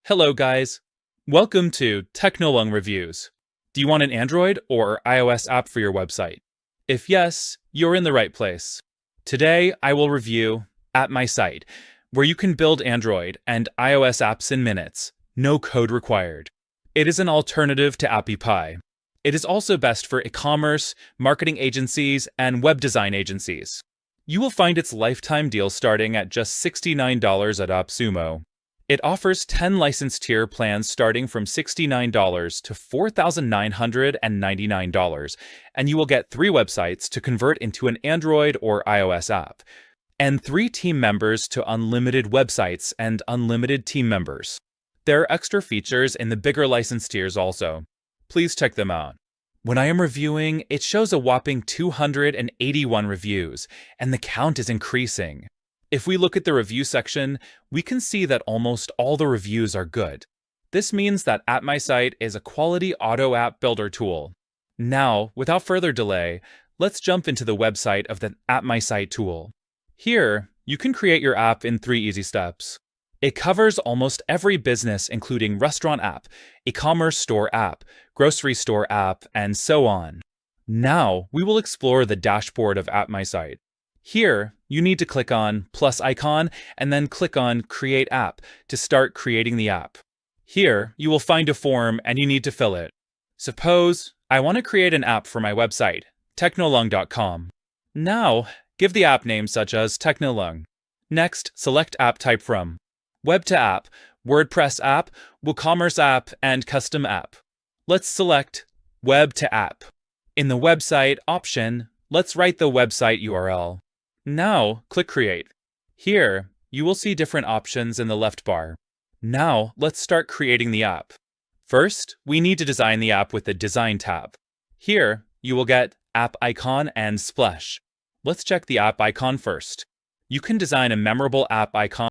Hello guys, welcome to Technolong Reviews. Do you want an Android or iOS app for your website? If yes, you're in the right place. Today I will review Appmysite, where you can build Android and iOS apps in minutes, no code required. It is an alternative to AppyPie. It is also best for e-commerce, marketing agencies, and web design agencies. You will find its lifetime deal starting at just $69 at appsumo. It offers 10 license tier plans starting from $69 to $4,999, and you will get 3 websites to convert into an Android or iOS app, and 3 team members to unlimited websites and unlimited team members. There are extra features in the bigger license tiers also. Please check them out. When I am reviewing, it shows a whopping 281 reviews, and the count is increasing. If we look at the review section, we can see that almost all the reviews are good. This means that Appmysite is a quality auto app builder tool. Now, without further delay, let's jump into the website of the Appmysite tool. Here, you can create your app in 3 easy steps. It covers almost every business, including restaurant app, e-commerce store app, grocery store app, and so on. Now, we will explore the dashboard of Appmysite. Here, you need to click on plus icon and then click on Create App to start creating the app. Here, you will find a form and you need to fill it. Suppose I want to create an app for my website, technolong.com. Now, give the app name such as Technolong. Next, select app type from Web to App, WordPress app, WooCommerce app, and Custom app. Let's select Web to App. In the website option, let's write the website URL. Now, click Create. Here, you will see different options in the left bar. Now, let's start creating the app. First, we need to design the app with the Design tab. Here, you will get App Icon and Splash. Let's check the app icon first. You can design a memorable app icon